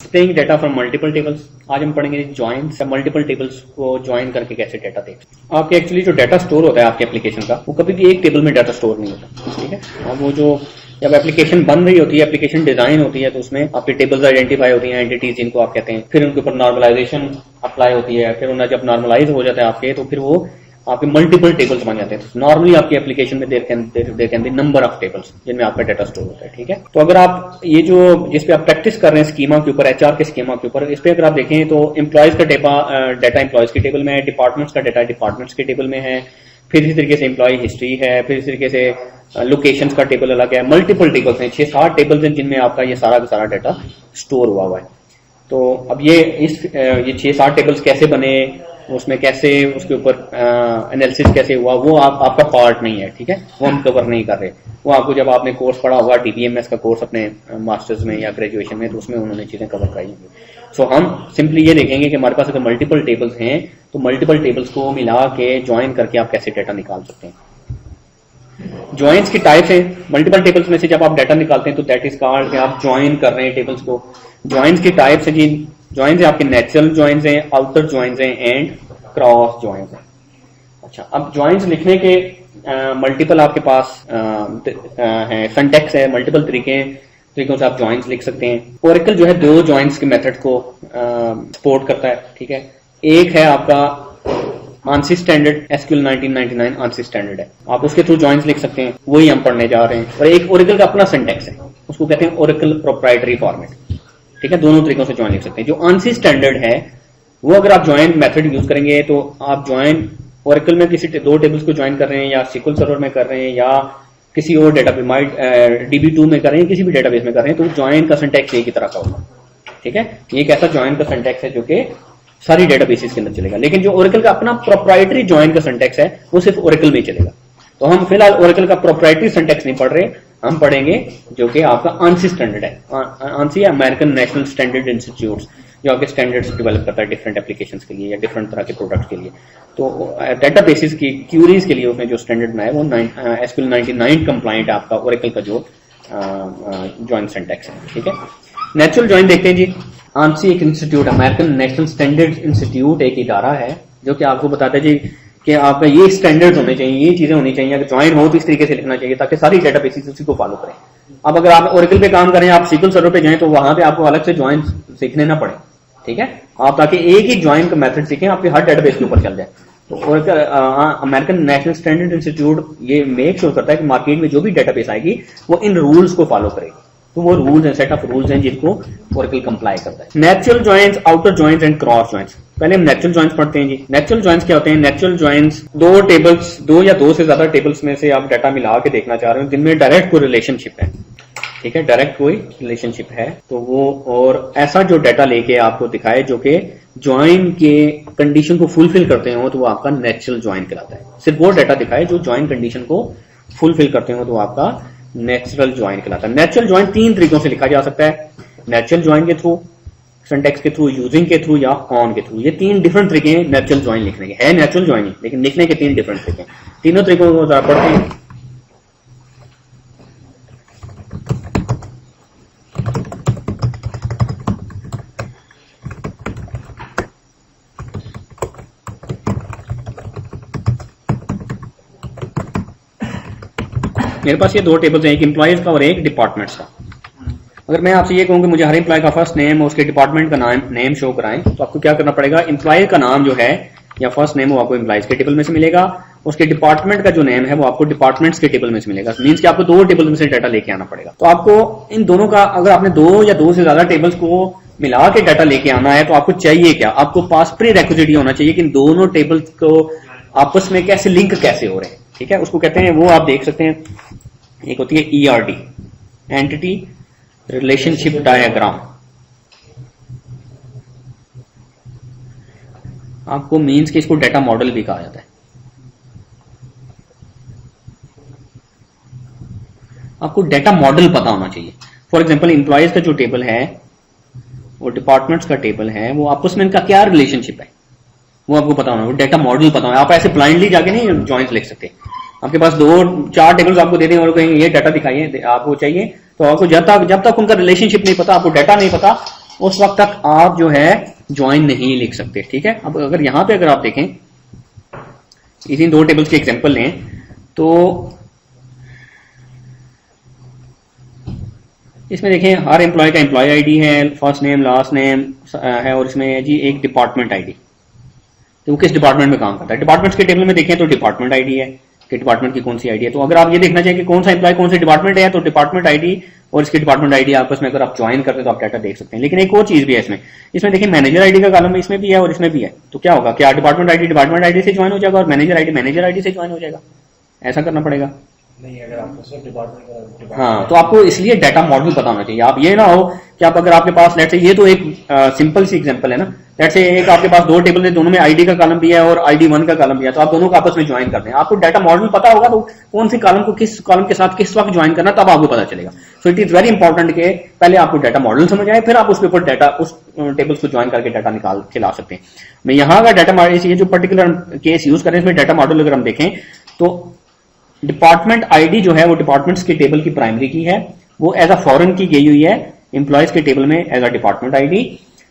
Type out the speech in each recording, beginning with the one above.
Extracting data from multiple tables. आज हम पढ़ेंगे जॉइंस, मल्टीपल टेबल्स को ज्वाइन करके कैसे डेटा देख। आपके एक्चुअली जो डेटा स्टोर होता है आपके एप्लीकेशन का, वो कभी भी एक टेबल में डाटा स्टोर नहीं होता, ठीक है। और वो जो जब एप्लीकेशन बन रही होती है, एप्लीकेशन डिजाइन होती है, तो उसमें आपकी टेबल्स आइडेंटिफाई होती हैं, एंटिटीज जिनको आप कहते हैं, फिर उनके ऊपर नॉर्मलाइजेशन अप्लाई होती है, फिर उन्हें जब नॉर्मलाइज हो जाता है आपके, तो फिर वो आपके मल्टीपल टेबल्स बन जाते हैं। नॉर्मली आपकी एप्लीकेशन में there can be number of tables जिनमें आपका डाटा स्टोर होता है, ठीक है। तो अगर आप ये जो जिस पे आप प्रैक्टिस कर रहे हैं स्कीमा के ऊपर, एचआर के स्कीमा के ऊपर, इस पे अगर आप देखें तो एम्प्लॉयज का डाटा एम्प्लॉयज की टेबल में है, डिपार्टमेंट्स का डाटा डिपार्टमेंट्स के टेबल में है, फिर इसी तरीके से एम्प्लॉय हिस्ट्री है, फिर इस तरीके से लोकेशंस का टेबल अलग है, मल्टीपल टेबल्स हैं, 6-7 टेबल्स हैं जिनमें आपका ये सारा का सारा डाटा स्टोर हुआ है। तो अब ये 6-7 टेबल्स कैसे बने, उसमें कैसे उसके ऊपर एनालिसिस कैसे हुआ, वो आपका पार्ट नहीं है, ठीक है, वो हम कवर नहीं कर रहे। वो आपको जब आपने कोर्स पढ़ा होगा DBMS का कोर्स अपने मास्टर्स में या ग्रेजुएशन में, तो उसमें उन्होंने चीजें कवर कराई होंगी। सो हम सिंपली ये देखेंगे कि हमारे पास अगर मल्टीपल टेबल्स हैं तो मल्टीपल टेबल्स को मिला के ज्वाइन करके आप कैसे डाटा निकाल सकते हैं। ज्वाइंस की टाइप्स है, मल्टीपल टेबल्स में से जब आप डाटा निकालते हैं तो दैट इज कॉल्ड कि आप ज्वाइन कर रहे हैं टेबल्स को। ज्वाइंस की टाइप्स है जी, ज्वाइंस है आपके नेचुरल ज्वाइंस हैं, आउटर ज्वाइंस हैं एंड क्रॉस ज्वाइंस हैं। अच्छा, अब ज्वाइंस लिखने के मल्टीपल आपके पास है, सिंटैक्स है, मल्टीपल तरीकों से आप ज्वाइंस लिख सकते हैं। ओरेकल जो है 2 ज्वाइंस के मेथड को सपोर्ट करता है, ठीक है। एक है आपका ANSI standard, SQL 1999 ANSI standard है, आप उसके थ्रू ज्वाइंस लिख सकते हैं, वही हम पढ़ने जा रहे हैं। और एक ओरेकल का अपना सिंटैक्स है, उसको कहते हैं ओरेकल प्रोप्राइटरी फॉर्मेट, ठीक है। दोनों तरीकों से ज्वाइन लिख सकते हैं। जो ANSI स्टैंडर्ड है वो अगर आप ज्वाइन मेथड यूज करेंगे तो आप ज्वाइन ओरेकल में किसी 2 टेबल्स को ज्वाइन कर रहे हैं या SQL सर्वर में कर रहे हैं या किसी और डेटाबेस DB2 में कर रहे हैं, किसी भी डेटाबेस में कर रहे हैं, तो ज्वाइन का सिंटैक्स एक ही तरह का होगा, ठीक है। ये एक ऐसा ज्वाइन का सिंटैक्स है जो कि सारी डेटाबेसेस के अंदर चलेगा। लेकिन जो ओरेकल का अपना प्रोप्राइटरी ज्वाइन का सिंटैक्स है वो सिर्फ ओरेकल में ही चलेगा। तो हम फिलहाल ओरेकल का प्रोप्राइटरी सिंटैक्स नहीं पढ़ रहे, हम पढ़ेंगे जो कि आपका ANSI स्टैंडर्ड है। ANSI American national standard institute, जो आपके स्टैंडर्ड्स डेवलप करता है डिफरेंट एप्लीकेशंस के लिए या डिफरेंट तरह के प्रोडक्ट्स के लिए। तो डेटाबेसेस की क्यूरीज के लिए उसने जो स्टैंडर्ड बनाया वो SQL 99 कंप्लाइंट है आपका ओरेकल का जो ज्वाइन सिंटैक्स है, ठीक है। नेचुरल ज्वाइन देखते हैं जी। ANSI एक institute, American national standard institute एक इदारा है जो कि आपको बताता है जी कि आपका ये स्टैंडर्ड्स होने चाहिए, ये चीजें होनी चाहिए, अगर ज्वाइन हो तो इस तरीके से लिखना चाहिए ताकि सारी डेटाबेसेस उसी को फॉलो करें। अब अगर आप ओरेकल पे काम करें, आप SQL सर्वर पे जाएं, तो वहां पे आपको अलग से ज्वाइन सीखने ना पड़े, ठीक है। आप ताकि एक ही ज्वाइन का मेथड सीखें, आपके हर डेटाबेस के ऊपर चल जाए। तो Oracle American national standard institute ये मेक श्योर करता है कि मार्केट में जो भी डेटाबेस आएगी वो इन रूल्स को फॉलो करेगी। तो वो रूल्स हैं, सेट ऑफ रूल्स हैं जिनको ओरेकल कंप्लाई करता है। Natural joins, outer joins and cross joins. पहले हम नेचुरल ज्वाइंस पढ़ते हैं जी। नेचुरल ज्वाइंस क्या होते हैं? नेचुरल ज्वाइंस 2 टेबल्स, 2 या 2 से ज्यादा टेबल्स में से आप डाटा मिला के देखना चाह रहे हो जिनमें डायरेक्ट कोई रिलेशनशिप है, ठीक है, डायरेक्ट कोई रिलेशनशिप है, तो वो और ऐसा जो डाटा लेके आपको दिखाए जो कि ज्वाइन के कंडीशन को फुलफिल करते हो, तो वो आपका नेचुरल ज्वाइन कहलाता है। सिर्फ वो डाटा दिखाए जो ज्वाइन कंडीशन को फुलफिल करते हो, तो आपका नेचुरल ज्वाइन कहलाता है। नेचुरल ज्वाइन 3 तरीकों से लिखा जा सकता है, नेचुरल ज्वाइन के थ्रू, सिंटैक्स के थ्रू, यूजिंग के थ्रू या ऑन के थ्रू। ये 3 डिफरेंट तरीके हैं नेचुरल ज्वाइन लिखने के। है नेचुरल ज्वाइन लेकिन लिखने के 3 डिफरेंट तरीके। तीनों तरीकों को जरा पढ़ते हैं। मेरे पास ये 2 टेबल्स हैं, एक एम्प्लॉयज का और एक डिपार्टमेंट्स का। अगर मैं आपसे ये कहूं कि मुझे हर एम्प्लॉय का फर्स्ट नेम और उसके डिपार्टमेंट का नेम शो कराएं, तो आपको क्या करना पड़ेगा? एम्प्लॉय का नाम जो है या फर्स्ट नेम वो आपको एम्प्लॉयज के टेबल में से मिलेगा, उसके डिपार्टमेंट का जो नेम है वो आपको डिपार्टमेंट्स के टेबल में से मिलेगा। मींस कि आपको 2 टेबल में से डाटा लेके आना पड़ेगा। तो आपको इन दोनों का, अगर आपने 2 या 2 से ज्यादा टेबल्स को मिला के डाटा लेके आना है तो आपको चाहिए क्या? आपको पास प्री रेक्विजिट होना चाहिए कि इन दोनों टेबल्स को आपस में कैसे लिंक कैसे हो रहे हैं, ठीक है। उसको कहते हैं, वो आप देख सकते हैं, एक होती है ERD, एंटिटी रिलेशनशिप डायग्राम। आपको मींस कि इसको डाटा मॉडल भी कहा जाता है। आपको डाटा मॉडल पता होना चाहिए। फॉर एग्जांपल एम्प्लॉयज का जो टेबल है वो डिपार्टमेंट्स का टेबल है, वो आपस में इनका क्या रिलेशनशिप है वो आपको पता होना, वो डाटा मॉडल पता होना। आप ऐसे ब्लाइंडली जाके नहीं ज्वाइंस लिख सकते। आपके पास 2-4 टेबल्स आपको दे दें और कहेंगे ये डाटा दिखाइए, आपको चाहिए, तो आपको जब तक उनका रिलेशनशिप नहीं पता, आपको डाटा नहीं पता, उस वक्त तक आप जो है ज्वाइन नहीं लिख सकते। ठीक है, अब अगर यहां पे अगर आप देखें इसी दो टेबल्स के एग्जांपल लें तो इसमें देखें हर एम्प्लॉय का एम्प्लॉय आईडी है, फर्स्ट नेम लास्ट नेम है, और इसमें जी एक डिपार्टमेंट आईडी, तो वो किस डिपार्टमेंट में काम करता है। डिपार्टमेंट्स के टेबल में देखें तो डिपार्टमेंट आईडी है कि डिपार्टमेंट की कौन सी आईडी है। तो अगर आप ये देखना चाहिए कि कौन सा एम्प्लॉय कौन से डिपार्टमेंट है, तो डिपार्टमेंट आईडी और इसकी डिपार्टमेंट आईडी आपस में अगर आप ज्वाइन करते हैं तो आप डाटा देख सकते हैं। लेकिन एक और चीज भी है इसमें देखिए मैनेजर आईडी का कॉलम इसमें भी है और इसमें भी है। तो क्या होगा, क्या डिपार्टमेंट आईडी से ज्वाइन हो जाएगा और मैनेजर आईडी से ज्वाइन हो जाएगा? ऐसा करना पड़ेगा नहीं, अगर आपको सिर्फ डिपार्टमेंट हाँ, तो आपको इसलिए डाटा मॉडल पता होना चाहिए। आप ये ना हो कि आप अगर आपके पास लेट से ये तो एक सिंपल सी एग्जांपल है ना, लेट से एक आपके पास दो टेबल है, दोनों में आईडी का कॉलम भी है और आईडी 1 का कॉलम भी है, तो आप दोनों को आपस में ज्वाइन करते हैं। आपको डाटा मॉडल पता होगा तो कौन सी कॉलम को किस कॉलम के साथ किस वक्त ज्वाइन करना तब आपको पता चलेगा। So it is very important कि पहले आपको डाटा मॉडल समझ आए, फिर आप उसके ऊपर डाटा उस टेबल्स को ज्वाइन करके डाटा निकाल के ला सकते हैं। मैं यहाँ का डाटा मॉडल ये जो पर्टिकुलर केस यूज करें इसमें डाटा मॉडल अगर हम देखें तो डिपार्टमेंट आईडी जो है वो डिपार्टमेंट्स के टेबल की प्राइमरी की है, वो एज अ फॉरेन की गई हुई है एम्प्लॉयज के टेबल में एज अ डिपार्टमेंट आईडी।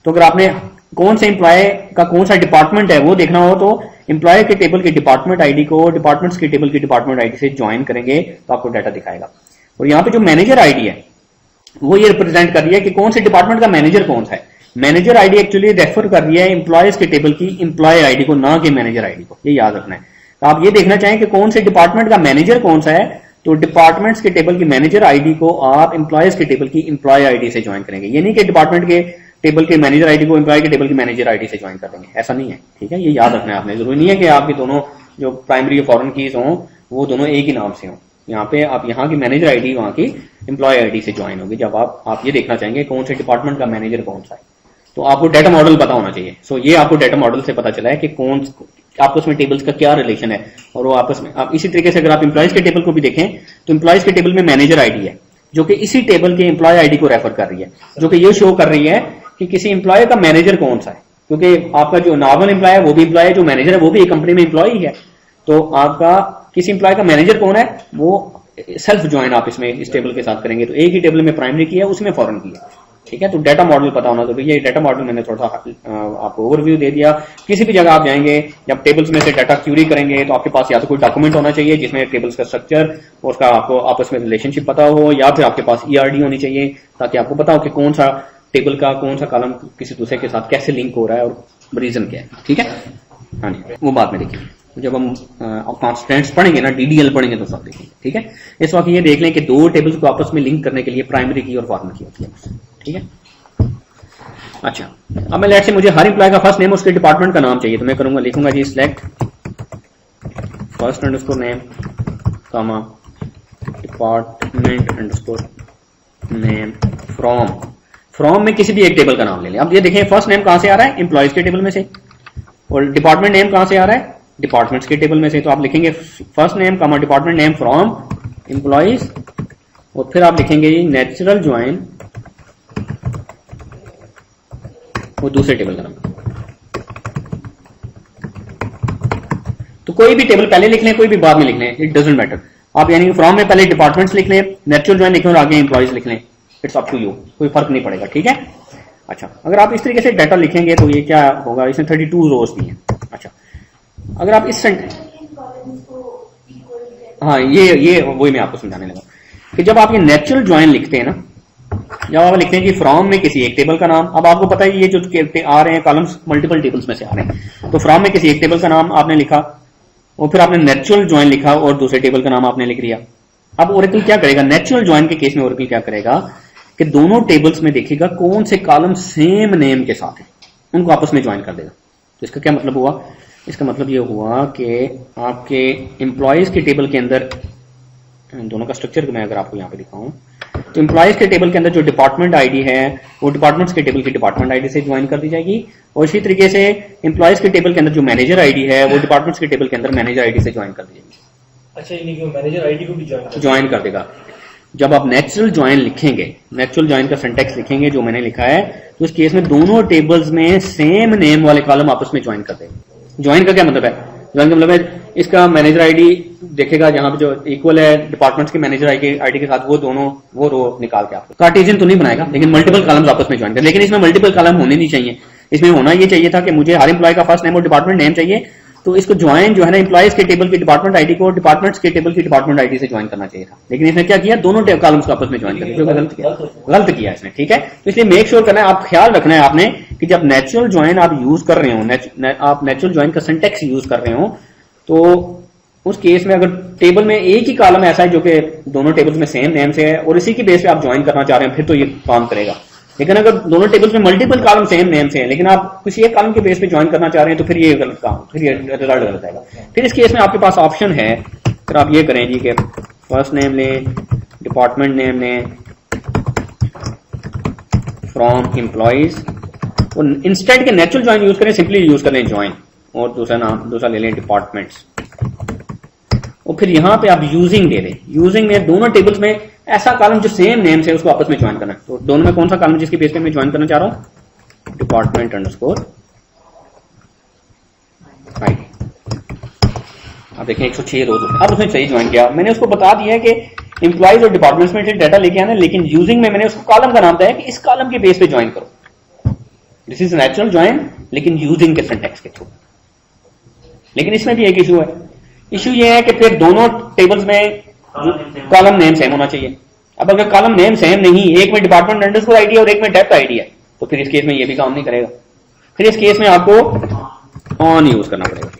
तो अगर आपने कौन से एम्प्लॉय का कौन सा डिपार्टमेंट है वो देखना हो तो एम्प्लॉय के टेबल की डिपार्टमेंट आईडी को डिपार्टमेंट्स के टेबल की डिपार्टमेंट आईडी से ज्वाइन करेंगे तो आपको डाटा दिखाएगा। और यहाँ पे जो मैनेजर आईडी है वो ये रिप्रेजेंट कर रही है कि कौन से डिपार्टमेंट का मैनेजर कौन सा है। मैनेजर आईडी एक्चुअली रेफर कर रही है एम्प्लॉयज के टेबल की एम्प्लॉय आईडी को, ना कि मैनेजर आईडी को, ये याद रखना है। तो आप ये देखना चाहें कि कौन से डिपार्टमेंट का मैनेजर कौन सा है, तो डिपार्टमेंट्स के टेबल की मैनेजर आईडी को आप एम्प्लॉयज के टेबल की एम्प्लॉय आईडी से ज्वाइन करेंगे। ये नहीं कि डिपार्टमेंट के टेबल के मैनेजर आईडी को एम्प्लॉय के टेबल की मैनेजर आईडी से ज्वाइन कर देंगे, ऐसा नहीं है। ठीक है, ये याद रखना है आपने। जरूरी नहीं है कि आपके दोनों जो प्राइमरी और फॉरेन कीज हों वो दोनों एक ही नाम से हों। यहाँ पे आप यहाँ की मैनेजर आईडी वहां की एम्प्लॉय आईडी से ज्वाइन होगी जब आप ये देखना चाहेंगे कौन से डिपार्टमेंट का मैनेजर कौन सा है। तो आपको डाटा मॉडल पता होना चाहिए। सो ये आपको डाटा मॉडल से पता चला है कि कौन आपस में टेबल्स का क्या रिलेशन है और वो आपस में। आप इसी तरीके से अगर आप एम्प्लॉयज के टेबल को भी देखें तो एम्प्लॉयज के टेबल में मैनेजर आईडी है जो कि इसी टेबल के एम्प्लॉय आईडी को रेफर कर रही है, जो कि ये शो कर रही है कि किसी एम्प्लॉय का मैनेजर कौन सा है। क्योंकि आपका जो नॉर्मल एम्प्लॉय है वो भी एम्प्लॉय है, जो मैनेजर है वो भी एक कंपनी में एम्प्लॉय है। तो आपका किसी एम्प्लॉय का मैनेजर कौन है वो सेल्फ ज्वाइन आप इसमें इस टेबल के साथ करेंगे। तो एक ही टेबल में प्राइमरी की है, उसमें फॉरेन की है। ठीक है, तो डाटा मॉडल पता होना जरूरी है। ये डाटा मॉडल मैंने थोड़ा सा आपको ओवरव्यू दे दिया। किसी भी जगह आप जाएंगे जब टेबल्स में से डाटा क्यूरी करेंगे तो आपके पास या तो कोई डॉक्यूमेंट होना चाहिए जिसमें टेबल्स का स्ट्रक्चर और उसका आपको आपस में रिलेशनशिप पता हो, या फिर आपके पास ईआरडी होनी चाहिए ताकि आपको पता हो कि कौन सा टेबल का कौन सा कॉलम किसी दूसरे के साथ कैसे लिंक हो रहा है और रीजन क्या है। ठीक है, हाँ जी, वो बाद में देखिए जब हम कॉन्स्टेंट्स पढ़ेंगे ना, डीडीएल पढ़ेंगे तो सब देखेंगे। ठीक है, इस वक्त ये देख लें कि दो टेबल्स को आपस में लिंक करने के लिए प्राइमरी की और फॉरेन की होती है। ठीक है, अच्छा, अब मैं लेट से मुझे हर एम्प्लॉय का फर्स्ट नेम उसके डिपार्टमेंट का नाम चाहिए, तो मैं करूंगा लिखूंगा जी select first underscore name comma department underscore name from में किसी भी एक टेबल का नाम ले लें। अब ये देखें फर्स्ट नेम कहां से आ रहा है, एम्प्लॉयज के टेबल में से, और डिपार्टमेंट नेम कहां से आ रहा है, डिपार्टमेंट्स के टेबल में से। तो आप लिखेंगे first name comma department name from employees, और फिर आप लिखेंगे नेचुरल ज्वाइन वो दूसरे टेबल का नाम। तो कोई भी टेबल पहले लिख लें, कोई भी बाद में लिख लें, इट डजंट मैटर। आप यानी फ्रॉम में पहले डिपार्टमेंट्स लिख लें, नेचुरल ज्वाइन लिखें और आगे एम्प्लॉयज लिख लें, इट्स अप टू यू, कोई फर्क नहीं पड़ेगा। ठीक है, अच्छा, अगर आप इस तरीके से डाटा लिखेंगे तो ये क्या होगा, इसमें 32 रोज दी हैं। अच्छा, अगर आप इस हाँ ये वही मैं आपको समझाने लगा कि जब आप ये नेचुरल ज्वाइन लिखते हैं ना, जब आप लिखते हैं कि फ्रॉम में किसी एक टेबल का नाम, अब आपको पता है ये जो आ रहे हैं कॉलम्स मल्टीपल टेबल्स में से आ रहे हैं, तो फ्रॉम में किसी एक टेबल का नाम आपने लिखा और फिर आपने नेचुरल ज्वाइन लिखा और दूसरे टेबल का नाम आपने लिख दिया। अब ओरेकल क्या करेगा, नेचुरल ज्वाइन के केस में ओरेकल क्या करेगा कि दोनों टेबल्स में देखिएगा कौन से कॉलम सेम नेम के साथ है, उनको आपस में ज्वाइन कर देगा। तो इसका क्या मतलब हुआ, इसका मतलब ये हुआ कि आपके एम्प्लॉयज के टेबल के अंदर दोनों का स्ट्रक्चर मैं अगर आपको यहाँ पे दिखाऊं तो एम्प्लॉयज के टेबल के अंदर जो डिपार्टमेंट आईडी है वो डिपार्टमेंट्स के टेबल की डिपार्टमेंट आईडी से ज्वाइन कर दी जाएगी, और इसी तरीके से एम्प्लॉयज के टेबल के अंदर जो मैनेजर आईडी है वो डिपार्टमेंट्स के टेबल के अंदर मैनेजर आईडी से ज्वाइन कर दी जाएगी। अच्छा, यानी कि मैनेजर आईडी को भी ज्वाइन कर देगा। जब आप नेचुरल ज्वाइन लिखेंगे, नेचुरल ज्वाइन का सिंटैक्स लिखेंगे जो मैंने लिखा है, तो इस केस में दोनों टेबल्स में सेम नेम वाले कॉलम आपस में ज्वाइन कर देंगे। ज्वाइन का क्या मतलब है, ज्वाइन का मतलब है इसका मैनेजर आईडी देखेगा जहां पे जो इक्वल है डिपार्टमेंट्स के मैनेजर आईडी के साथ, वो दोनों वो रो निकाल के आपको कार्टेशियन तो नहीं बनाएगा, लेकिन मल्टीपल कॉलम्स आपस में ज्वाइन कर। लेकिन इसमें मल्टीपल कॉलम होने नहीं चाहिए। इसमें होना ये चाहिए था कि मुझे हर एम्प्लॉय का फर्स्ट नेम और डिपार्टमेंट नेम चाहिए, तो इसको ज्वाइन जो है ना एम्प्लॉयज के टेबल की डिपार्टमेंट आईडी को डिपार्टमेंट्स के टेबल की डिपार्टमेंट आईडी से ज्वाइन करना चाहिए था। लेकिन इसने क्या किया, दोनों कॉलम्स को आपस में ज्वाइन कर दिया, जो गलत किया इसने। ठीक है, तो इसलिए मेक श्योर करना है, आप ख्याल रखना है आपने कि जब नेचुरल ज्वाइन आप यूज कर रहे हो, आप नेचुरल ज्वाइन का सिंटेक्स यूज कर रहे हो, तो उस केस में अगर टेबल में एक ही कॉलम ऐसा है जो कि दोनों टेबल्स में सेम नेम से है और इसी की बेस पे आप ज्वाइन करना चाह रहे हैं, फिर तो ये काम करेगा। लेकिन अगर दोनों टेबल्स में मल्टीपल कॉलम सेम नेम से हैं, लेकिन आप किसी एक कॉलम के बेस पे ज्वाइन करना चाह रहे हैं, तो फिर ये गलत काम, फिर ये रिजल्ट गलत आएगा। फिर इस केस में आपके पास ऑप्शन है, फिर आप ये करें जी कि फर्स्ट नेम लें, डिपार्टमेंट नेम लें फ्रॉम एम्प्लॉइज, और इंस्टेंट के नेचुरल ज्वाइन यूज करें, सिंपली यूज करें ज्वाइन, और दूसरा ले लें डिपार्टमेंट्स, और फिर यहां पे आप यूजिंग दे दें। यूजिंग में दोनों टेबल्स में ऐसा कॉलम जो सेम नेम से उसको आपस में ज्वाइन करना है। तो दोनों में कौन सा कॉलम जिसके बेस पे मैं ज्वाइन करना चाह रहा हूं, डिपार्टमेंट अंडरस्कोर आईडी। आप देखें 106 रोज, अब उसने सही ज्वाइन किया। मैंने उसको बता दिया है कि एम्प्लॉइज और डिपार्टमेंट्स में से डाटा लेके आना, लेकिन यूजिंग में मैंने उसको कॉलम का नाम दिया है कि इस कॉलम के बेस पे ज्वाइन करो। दिस इज नेचुरल ज्वाइन, लेकिन यूजिंग के सिंटैक्स के थ्रू। लेकिन इसमें भी एक इशू है, इशू ये है कि फिर दोनों टेबल्स में कॉलम नेम सेम होना चाहिए। अब अगर कॉलम नेम सेम नहीं, एक में डिपार्टमेंट अंडरस्कोर आईडी है और एक में डेप्थ आईडी है, तो फिर इस केस में ये भी काम नहीं करेगा। फिर इस केस में आपको ऑन यूज करना पड़ेगा।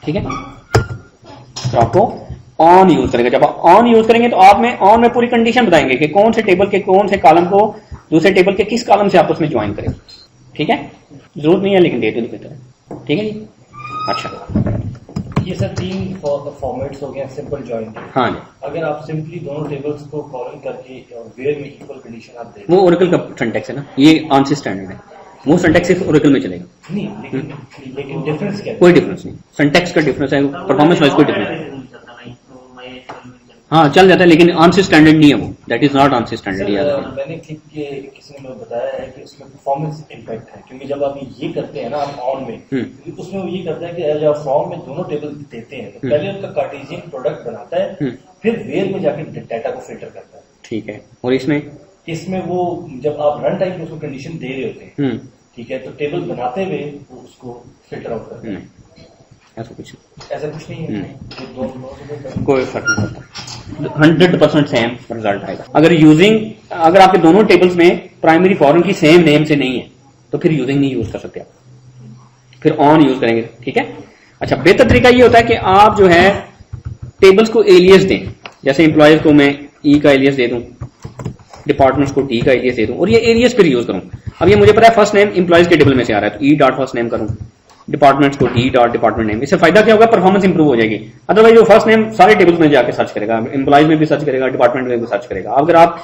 ठीक है, तो आपको ऑन यूज करेंगे। जब आप ऑन यूज करेंगे तो आप में ऑन में पूरी कंडीशन बताएंगे कि कौन से टेबल के कौन से कॉलम को दूसरे टेबल के किस कॉलम से आपस में ज्वाइन करें। ठीक है, जरूरत नहीं है लेकिन दे दो बेहतर है। ठीक है जी, अच्छा ये सर 3 फॉर्मेट्स हो गए सिंपल ज्वाइन के। हाँ जी, अगर आप सिंपली दोनों टेबल्स को कॉलन करके वेयर में इक्वल कंडीशन आप दें, वो ओरेकल का सिंटैक्स है ना, ये आंसर स्टैंडर्ड है, वो सिंटैक्स सिर्फ ओरेकल में चलेगा। नहीं लेकिन डिफरेंस क्या है? कोई डिफरेंस नहीं, सिंटैक्स का डिफरेंस है, परफॉर्मेंस वाइज कोई डिफरेंस नहीं। हाँ चल जाता है, लेकिन आंसर स्टैंडर्ड नहीं है वो, that is not answer standard. मैंने किसी ने मुझे बताया है कि उसमें परफॉर्मेंस इम्पैक्ट है, क्योंकि जब आप ये करते हैं ना आप ऑन में, उसमें वो ये करता है कि जब फॉर्म में दोनों टेबल देते हैं तो पहले उनका कार्टेशियन प्रोडक्ट बनाता है, फिर वेयर में जाके डाटा को फिल्टर करता है। ठीक है, और इसमें वो जब आप रन टाइम में उसको कंडीशन दे रहे होते हैं, ठीक है, तो टेबल बनाते हुए वो उसको फिल्टर आउट करते हैं। ऐसा कुछ नहीं है, कोई फर्क नहीं पड़ता, 100% सेम रिजल्ट आएगा। अगर आपके दोनों टेबल्स में प्राइमरी फॉर्म की सेम नेम से नहीं है, तो फिर यूजिंग नहीं यूज कर सकते आप, फिर ऑन यूज करेंगे। ठीक है, अच्छा बेहतर तरीका ये होता है कि आप जो है टेबल्स को एलियस दें। जैसे एम्प्लॉयज को मैं ई का एलियस दे दूं, डिपार्टमेंट्स को डी का एलियस दे दूं, और ये एलियस फिर यूज करूं। अब ये मुझे पता है फर्स्ट नेम एम्प्लॉयज के टेबल में से आ रहा है, तो ई डॉट फर्स्ट नेम करूं, डिपार्टमेंट्स को डी डॉट डिपार्टमेंट नेम। इससे फायदा क्या होगा, परफॉर्मेंस इंप्रूव हो जाएगी। अदरवाइज वो फर्स्ट नेम सारे टेबल्स में जाके सर्च करेगा, एम्प्लॉयज में भी सर्च करेगा, डिपार्टमेंट में भी सर्च करेगा। अगर आप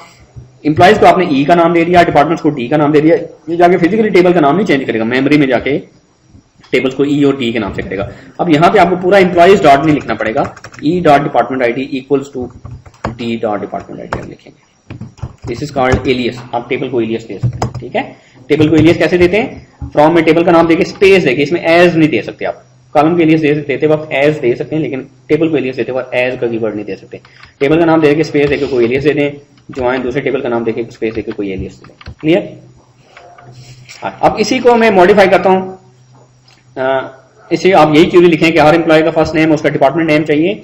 एम्प्लॉयज को आपने ई का नाम दे दिया, डिपार्टमेंट्स को डी का नाम दे दिया, ये जाके फिजिकली टेबल का नाम नहीं चेंज करेगा, मेमोरी में जाके टेबल्स को ई और डी के नाम से करेगा। अब यहाँ पे आपको पूरा एम्प्लॉयज डॉट नहीं लिखना पड़ेगा, E dot department ID equals to D dot department ID हम लिखेंगे। This is called alias. आप टेबल को एलियस दे सकते हैं। ठीक है, टेबल को एलियस कैसे देते हैं, फ्रॉम में टेबल का नाम देके स्पेस देके, इसमें एज नहीं दे सकते आप। कॉलम के एलियस देते वक्त एज दे सकते हैं, लेकिन टेबल को एलियस देते वक्त एज का कीवर्ड नहीं दे सकते। टेबल का नाम देके स्पेस देके कोई एलियस दे दें, ज्वाइन दूसरे टेबल का नाम देके स्पेस देके कोई एलियस दे दें। क्लियर? अब इसी को मैं मॉडिफाई करता हूं। इसे आप यही क्वेरी लिखें कि हर एम्प्लॉय का फर्स्ट नेम, उसका डिपार्टमेंट नेम चाहिए,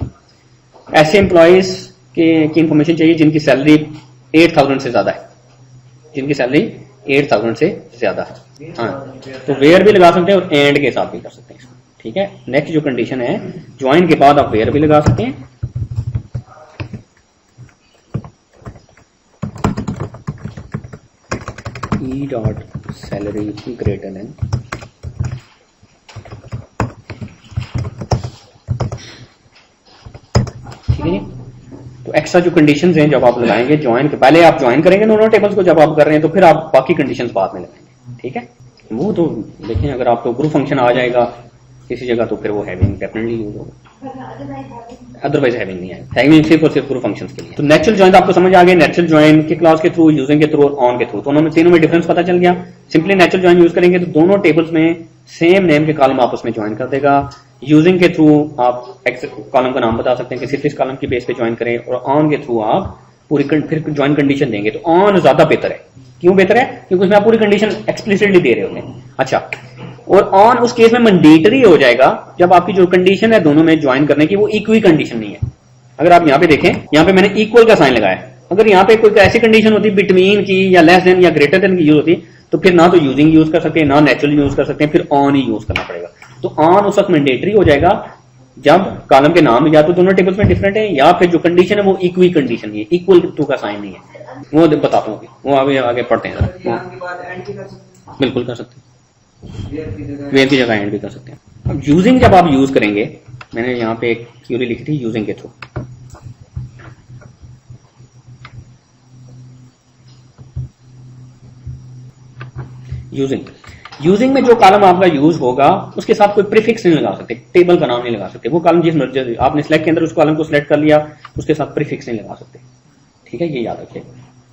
ऐसे एम्प्लॉयज की इंफॉर्मेशन चाहिए जिनकी सैलरी 8000 से ज्यादा है, जिनकी सैलरी 8000 से ज्यादा है। हाँ, तो वेयर भी लगा सकते हैं और एंड के साथ भी कर सकते हैं इसको। ठीक है, नेक्स्ट जो कंडीशन है, ज्वाइन के बाद आप वेयर भी लगा सकते हैं। E dot salary greater than extra जो कंडीशंस हैं जब आप लगाएंगे ज्वाइन के पहले आप ज्वाइन करेंगे दोनों टेबल्स को, जब आप कर रहे हैं तो फिर आप बाकी कंडीशंस बाद में लगाएंगे। ठीक है, वो तो देखें अगर आपको ग्रुप फंक्शन आ जाएगा किसी जगह तो फिर वो हैविंग डेफिनेटली यूज होगा, अदरवाइज हैविंग नहीं आएगा। हैविंग सिर्फ और सिर्फ ग्रुप फंक्शंस के लिए। तो नेचुरल ज्वाइन आपको समझ आ गया, नेचुरल ज्वाइन के क्लॉज के थ्रू, यूजिंग के थ्रू और ऑन के थ्रू, दोनों में तीनों में डिफरेंस पता चल गया। सिंपली नेचुरल ज्वाइन यूज करेंगे तो दोनों टेबल्स में सेम नेम के कॉलम आपस में ज्वाइन कर देगा। यूजिंग के थ्रू आप एक्स कॉलम का नाम बता सकते हैं कि सिर्फ इस कॉलम की बेस पे ज्वाइन करें, और ऑन के थ्रू आप पूरी फिर ज्वाइन कंडीशन देंगे तो ऑन ज्यादा बेहतर है। क्यों बेहतर है? क्योंकि उसमें आप पूरी कंडीशन एक्सप्लिसिटली दे रहे होते हैं। अच्छा, और ऑन उस केस में मैंडेटरी हो जाएगा जब आपकी जो कंडीशन है दोनों में ज्वाइन करने की वो इक्वी कंडीशन नहीं है। अगर आप यहाँ पे देखें, यहाँ पे मैंने इक्वल का साइन लगाया, अगर यहाँ पे कोई ऐसी कंडीशन होती बिटवीन की या लेस देन या ग्रेटर देन की यूज होती तो फिर ना तो यूजिंग यूज कर सकते हैं ना नेचुरल यूज कर सकते हैं, फिर ऑन ही यूज करना पड़ेगा। तो ऑन उस वक्त मैंडेटरी हो जाएगा जब कॉलम के नाम या तो दोनों टेबल्स में डिफरेंट है या फिर जो कंडीशन है वो इक्वी कंडीशन नहीं है, इक्वल टू का साइन नहीं है। वो बताता हूँ, वो आगे पढ़ते हैं। बिल्कुल कर सकते हैं, वेयर की जगह एंड भी कर सकते हैं। अब यूजिंग जब आप यूज करेंगे, मैंने यहाँ पे एक क्यूरी लिखी थी यूजिंग के थ्रू। यूजिंग में जो कॉलम आपका यूज होगा उसके साथ कोई प्रीफिक्स नहीं लगा सकते, टेबल का नाम नहीं लगा सकते। वो कॉलम जिस मर्जी आपने सिलेक्ट के अंदर उस कॉलम को सिलेक्ट कर लिया, उसके साथ प्रीफिक्स नहीं लगा सकते। ठीक है, ये याद रखिए,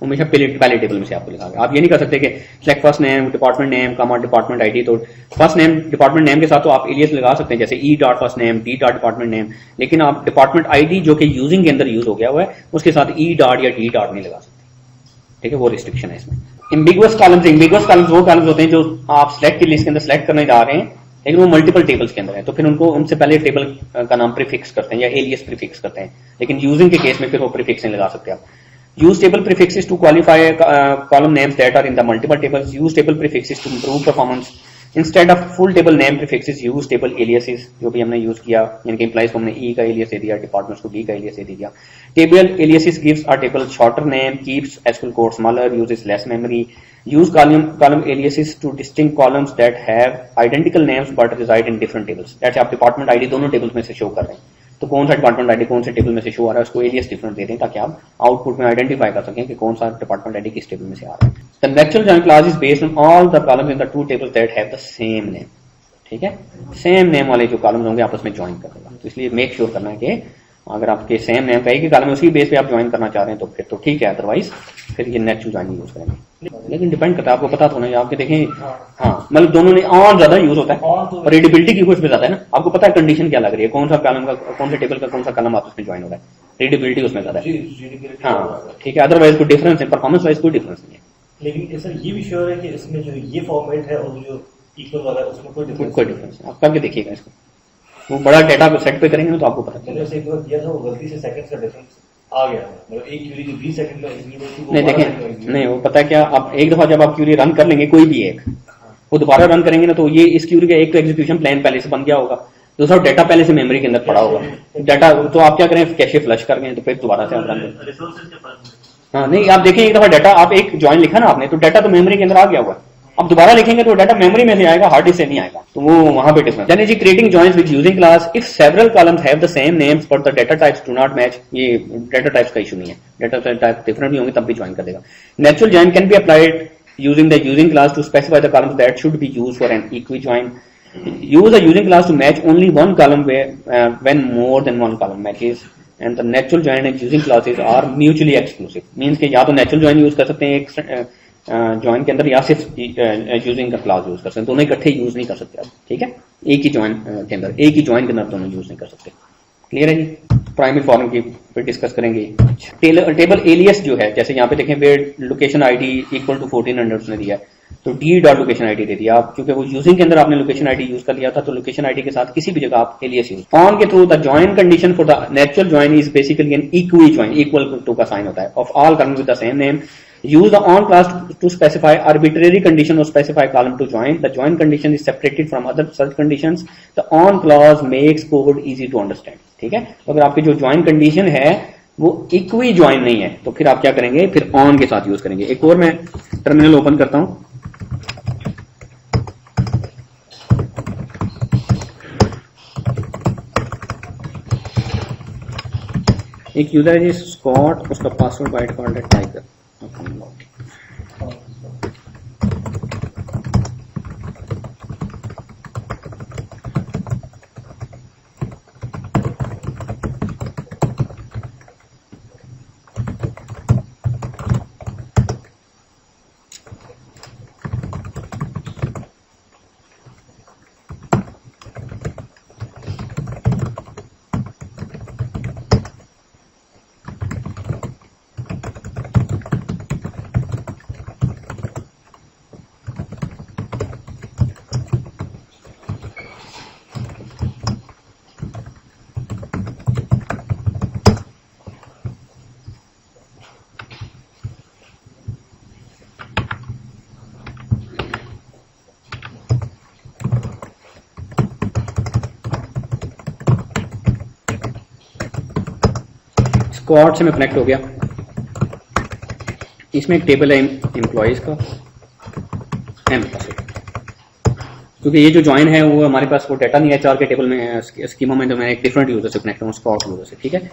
हमेशा पहले टेबल में से आपको लिखा गया। आप ये नहीं कर सकते कि select first name department name comma department ID, तो फर्स्ट नेम डिपार्टमेंट नेम के साथ तो आप एलियस लगा सकते हैं जैसे ई dot first name D dot department name, लेकिन आप डिपार्टमेंट आईडी जो कि यूजिंग के अंदर यूज हो गया हुआ है उसके साथ ई डॉट या डी डॉट नहीं लगा सकते। ठीक है, वो रिस्ट्रिक्शन है इसमें। इम्बिगुअस कॉलम्स वो कॉलम्स होते हैं जो आप सिलेक्ट की लिस्ट के अंदर सिलेक्ट करने जा रहे हैं लेकिन वो मल्टीपल टेबल्स के अंदर है, तो फिर उनसे पहले टेबल का नाम प्रीफिक्स करते हैं या एलियस प्रीफिक्स करते हैं। लेकिन यूजिंग के केस में फिर वो प्रीफिक्स नहीं लगा सकते आप। Use table prefixes to qualify column names that are in the multiple tables. Use table prefixes to improve performance. Instead of full table name prefixes, use table aliases, जो भी हमने यूज किया, यानी कि implies को हमने E का alias दे दिया, departments को D का alias दे दिया। Table aliases gives a table shorter name, keeps SQL code smaller, uses less memory. Use column aliases to distinct columns that have identical names but reside in different tables. जैसे आप department ID दोनों tables में से show कर रहे हैं, तो कौन सा डिपार्टमेंट आईडी कौन से टेबल में से शो आ रहा है उसको एलियस डिफरेंट दे दें ताकि आप आउटपुट में आइडेंटिफाई कर सकें कि कौन सा डिपार्टमेंट आईडी किस टेबल में से आ रहा है। The natural join class is based on all the columns in the two tables that have the same name. ठीक है, सेम नेम वाले जो कॉलम्स होंगे आपस में ज्वाइन कर देगा। तो इसलिए मेक श्योर करना है कि अगर आपके सेम नेम का एक ही कॉलम है उसी बेस पे आप ज्वाइन करना चाह रहे हैं तो फिर तो ठीक है, अदरवाइज फिर ये नेचुरल ज्वाइन यूज करेंगे। लेकिन डिपेंड करता है, आपको पता तो नहीं, आपके देखें हाँ मतलब दोनों में ऑन ज्यादा यूज होता है और रीडेबिलिटी की कुछ भी ज्यादा है ना, आपको पता है कंडीशन क्या लग रही है, कौन सा कॉलम का कौन से टेबल का कौन सा कॉलम आपस में ज्वाइन हो रहा है, रीडेबिलिटी उसमें ज्यादा है। हाँ ठीक है, अदरवाइज कोई डिफरेंस है, परफॉर्मेंस वाइज कोई डिफरेंस नहीं है। लेकिन सर ये भी श्योर है कि इसमें जो ये फॉर्मेट है और जो इक्वल वाला है उसमें कोई डिफरेंस है। आप करके देखिएगा इसको, वो बड़ा डेटा को सेट पे करेंगे तो आपको पता चलेगा। जैसे एक बार किया था वो गलती से सेकंड्स का डिफरेंस आ गया, मतलब एक क्यूरी जो 20 सेकंड में नहीं देखें नहीं, वो पता है क्या, आप एक दफा जब आप क्यूरी रन कर लेंगे कोई भी एक, वो दोबारा रन करेंगे ना तो ये इस क्यूरी का एक तो एग्जीक्यूशन प्लान पहले से बन गया होगा, दूसरा डेटा पहले से मेमोरी के अंदर पड़ा होगा डाटा, तो आप क्या करें कैशे फ्लश कर गए तो फिर दोबारा से आप रन करें। हाँ नहीं, आप देखें एक दफा डाटा आप एक ज्वाइन लिखा ना आपने तो डाटा तो मेमोरी के अंदर आ गया हुआ है, अब दोबारा लिखेंगे तो डाटा मेमोरी में से आएगा, हार्ड डिस्क से नहीं आएगा, तो वो वहां पे डिफरेंस। यानी जी creating joins with using clause if several columns have the same names but the data types do not match, ये डाटा टाइप्स का इशू नहीं है, डाटा टाइप डिफरेंट भी होंगे तब भी ज्वाइन कर देगा। Natural join can be applied using the using clause to specify the columns that should be used for an equi join. Use the using class to match only one column when more than one column matches, and the natural join and using classes are mutually exclusive. Means कि या तो natural join use कर सकते हैं एक join के अंदर या सिर्फ यूजिंग का क्लास यूज कर सकते हैं, दोनों इकट्ठे यूज नहीं कर सकते आप। ठीक है, एक ही ज्वाइन के अंदर एक ही ज्वाइन के अंदर दोनों यूज नहीं कर सकते। क्लियर है जी। प्राइमरी फॉर्म की फिर डिस्कस करेंगे। टेबल एलियस जो है, जैसे यहाँ पे देखें where location ID equal to 1400 उसने दिया है तो डी डॉट लोकेशन आईडी दे दिया आप, क्योंकि वो यूजिंग के अंदर आपने लोकेशन आईडी यूज कर लिया था तो लोकेशन आईडी के साथ किसी भी जगह आप एलियस यूज। ऑन के through the join condition for the natural join is basically an equi join, equal to का साइन होता है, of all columns with the same name. Use the on clause to specify arbitrary condition और specify column to join. The join condition is separated from other search conditions. The on clause makes code easy to understand. ठीक है, तो अगर आपकी जो join condition है वो equi join नहीं है तो फिर आप क्या करेंगे, फिर ऑन के साथ यूज करेंगे। एक और मैं टर्मिनल ओपन करता हूं, एक यूजर है जी स्कॉट, उसका पासवर्ड बाइट डिफॉल्ट है टाइगर। स्क्वाड से मैं कनेक्ट हो गया। इसमें एक टेबल है एम्प्लॉयज का एम, क्योंकि ये जो ज्वाइन है वो हमारे पास वो डाटा नहीं है एचआर के टेबल में स्कीमा में, तो मैं एक डिफरेंट यूजर से कनेक्ट हूँ स्क्वाड यूजर से, ठीक है।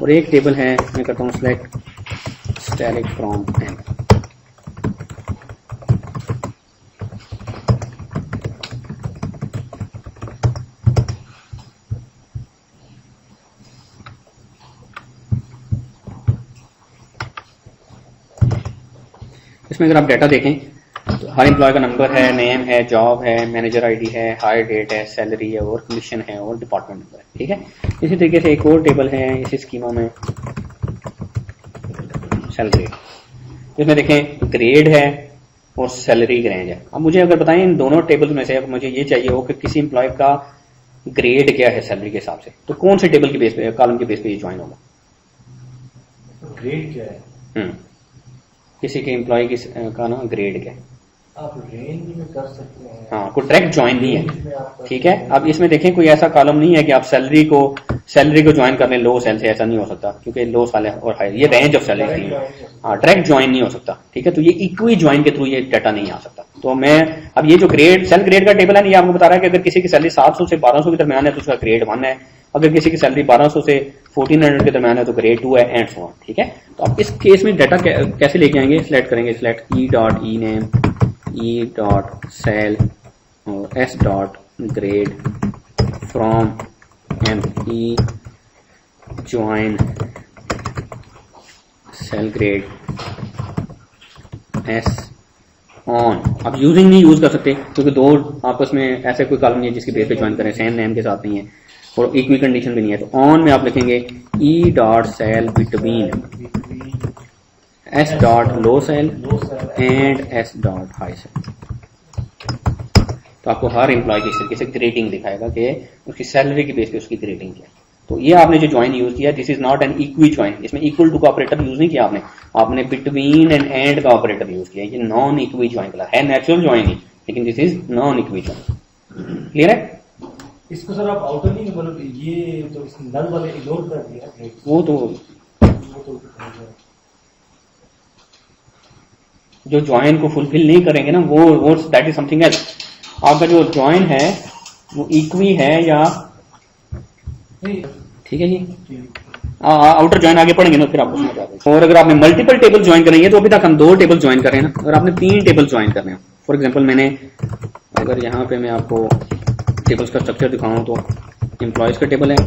और एक टेबल है मैं करता हूँ सेलेक्ट स्टैटिक फ्रॉम एम। इसमें अगर आप डाटा देखें तो हर एम्प्लॉय का नंबर है, नेम है, जॉब है, मैनेजर आईडी है, हायर डेट है, सैलरी है और कमीशन है और डिपार्टमेंट नंबर है, ठीक है। इसी तरीके से एक और टेबल है इसी स्कीमा में सैलरी, इसमें देखें ग्रेड है और सैलरी रेंज है। अब मुझे अगर बताएं इन दोनों टेबल में से मुझे ये चाहिए हो कि किसी एम्प्लॉय का ग्रेड क्या है सैलरी के हिसाब से, तो कौन से टेबल के बेस पे, कॉलम के बेस पे ये ज्वाइन होगा? ग्रेड क्या है? किसी के एम्प्लॉय का ना ग्रेड क्या है, आप रेंज में कर सकते हैं। हाँ, कोई डायरेक्ट ज्वाइन नहीं है, ठीक है। अब इसमें देखें कोई ऐसा कॉलम नहीं है कि आप सैलरी को ज्वाइन कर लें लो सेल से, ऐसा नहीं हो सकता क्योंकि लो सेल है और हाई, ये रेंज ऑफ सैलरी थी। हाँ, डायरेक्ट ज्वाइन नहीं हो सकता, ठीक है। तो ये इक्वी ज्वाइन के थ्रू ये डाटा नहीं आ सकता। तो मैं अब ये जो ग्रेड सेल ग्रेड का टेबल है ये आपको बता रहा है कि अगर किसी की सैलरी 700 से 1200 के दरमियान है तो उसका ग्रेड 1 है, अगर किसी की सैलरी 1200 से 1400 के दरमियान है तो ग्रेड 2 है एंड सो ऑन, ठीक है। तो आप इस केस में डाटा कैसे लेके आएंगे, सिलेक्ट करेंगे, select E dot E name, E dot sal और S dot grade from emp E join sal grade S on. आप यूजिंग नहीं यूज कर सकते क्योंकि दो आपस में ऐसे कोई कॉलम नहीं है जिसकी बेस पे ज्वाइन करें, सेम नेम के साथ नहीं है और एक भी कंडीशन भी नहीं है। तो ऑन में आप लिखेंगे E dot sal between S dot low sal and S dot high sal. तो आपको हर एम्प्लॉय की इस तरीके से ग्रेडिंग दिखाएगा कि उसकी सैलरी की बेस पे उसकी ग्रेडिंग क्या है। तो ये आपने जो ज्वाइन यूज किया, this is not an equi join, इसमें इक्वल टू का ऑपरेटर यूज नहीं किया आपने बिटवीन एंड का ऑपरेटर यूज किया। ये नॉन इक्वी ज्वाइन का है, नेचुरल ज्वाइन ही, लेकिन this is non equi join. Clear है? इसको सर आप आउटर नहीं, मतलब ये तो इस नल वाले इग्नोर कर दिया, वो तो जो ज्वाइन को फुलफिल नहीं करेंगे ना वो दैट इज समथिंग एल्स। आपका जो ज्वाइन है वो इक्वी है या ठीक है जी, आउटर ज्वाइन आगे पढ़ेंगे ना फिर आपको समझ आ जाएगा। और अगर आपने मल्टीपल टेबल ज्वाइन करेंगे तो अभी तक हम 2 टेबल ज्वाइन कर रहे हैं ना, और आपने 3 टेबल ज्वाइन करने हैं। फॉर एग्जांपल मैंने अगर यहाँ पे मैं आपको टेबल्स का स्ट्रक्चर दिखाऊं तो एम्प्लॉयज का टेबल है,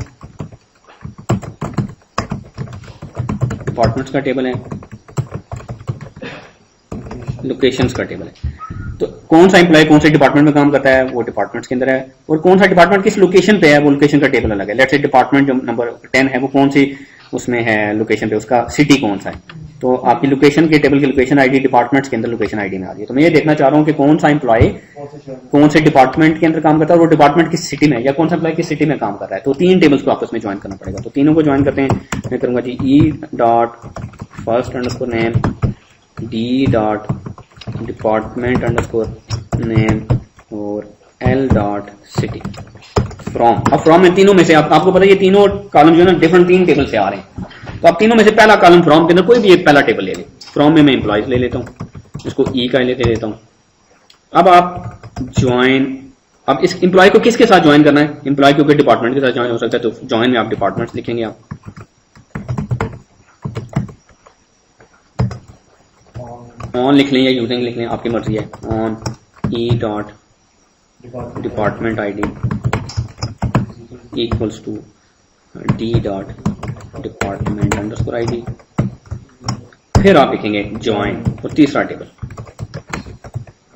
डिपार्टमेंट्स का टेबल है, लोकेशंस का टेबल है। तो कौन सा एम्प्लॉय कौन से डिपार्टमेंट में काम करता है वो डिपार्टमेंट्स के अंदर है, और कौन सा डिपार्टमेंट किस लोकेशन पे है वो लोकेशन का टेबल अलग है। लेट्स से डिपार्टमेंट जो नंबर 10 है वो कौन सी उसमें है लोकेशन पे, उसका सिटी कौन सा है। तो आपकी लोकेशन के टेबल की लोकेशन आईडी डिपार्टमेंट्स के अंदर लोकेशन आईडी में आ रही है। तो मैं ये देखना चाह रहा हूँ कि कौन सा एम्प्लॉय कौन से डिपार्टमेंट के अंदर काम करता है और वो डिपार्टमेंट किस सिटी में, या कौन सा एम्प्लॉय किस सिटी में काम कर रहा है। तो 3 टेबल्स को आपस में ज्वाइन करना पड़ेगा। तो तीनों को ज्वाइन करते हैं। मैं करूंगा जी E dot first underscore name, D dot department underscore name और एल डॉट सिटी फ्रॉम। अब फ्रॉम में तीनों में से आपको पता है ये तीनों कॉलम जो है ना डिफरेंट 3 टेबल से आ रहे हैं। तो आप तीनों में से पहला कॉलम फ्रॉम के अंदर कोई भी एक पहला टेबल ले लें। फ्रॉम में मैं एम्प्लॉयज ले लेता हूँ, इसको ई का ले लेता हूँ। अब आप ज्वाइन, अब इस एम्प्लॉय को किसके साथ ज्वाइन करना है, एम्प्लॉय क्योंकि डिपार्टमेंट के साथ ज्वाइन हो सकता है तो ज्वाइन में आप डिपार्टमेंट्स लिखेंगे। आप ऑन लिख लें या यूजिंग लिख लें, आपकी मर्जी है। On E dot department I D equals to D dot department underscore I D, फिर आप लिखेंगे ज्वाइन और तीसरा टेबल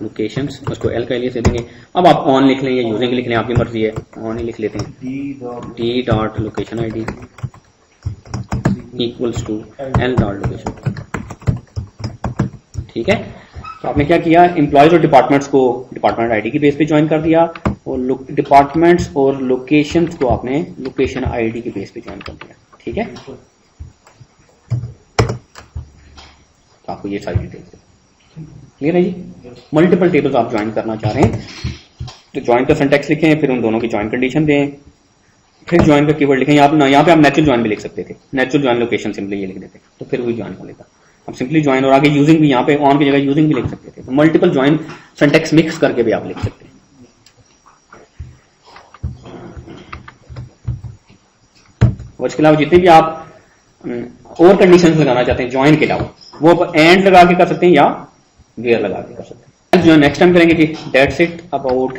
लोकेशंस, उसको एल का एलियास दे देंगे। अब आप ऑन लिख लें या यूजिंग लिख लें, आपकी मर्जी है। ऑन ही लिख लेते हैं, D dot location I D equals to L dot location. ठीक है, तो आपने क्या किया, एम्प्लॉयज और डिपार्टमेंट्स को डिपार्टमेंट आईडी की बेस पे ज्वाइन कर दिया और डिपार्टमेंट्स और लोकेशंस को आपने लोकेशन आईडी की बेस पे ज्वाइन कर दिया। ठीक है, तो आपको ये सारी डिटेल्स क्लियर है जी। मल्टीपल टेबल्स आप ज्वाइन करना चाह रहे हैं तो ज्वाइन का सिंटैक्स लिखें, फिर उन दोनों की ज्वाइन कंडीशन दें, फिर ज्वाइन का कीवर्ड लिखें। यहाँ पे आप नेचुरल ज्वाइन भी लिख सकते थे, नेचुरल ज्वाइन लोकेशन सिंपली ये लिख देते तो फिर वही ज्वाइन हो लेता। आप सिंपली ज्वाइन और आगे यूजिंग भी, यहाँ पे ऑन की जगह यूजिंग भी लिख सकते थे। तो मल्टीपल ज्वाइन सिंटैक्स मिक्स करके भी आप लिख सकते हैं। और इसके अलावा जितने भी आप और कंडीशंस लगाना चाहते हैं ज्वाइन के अलावा, वो आप एंड लगा के कर सकते हैं या वेयर लगा के कर सकते हैं। जो नेक्स्ट टाइम करेंगे जी। That's it about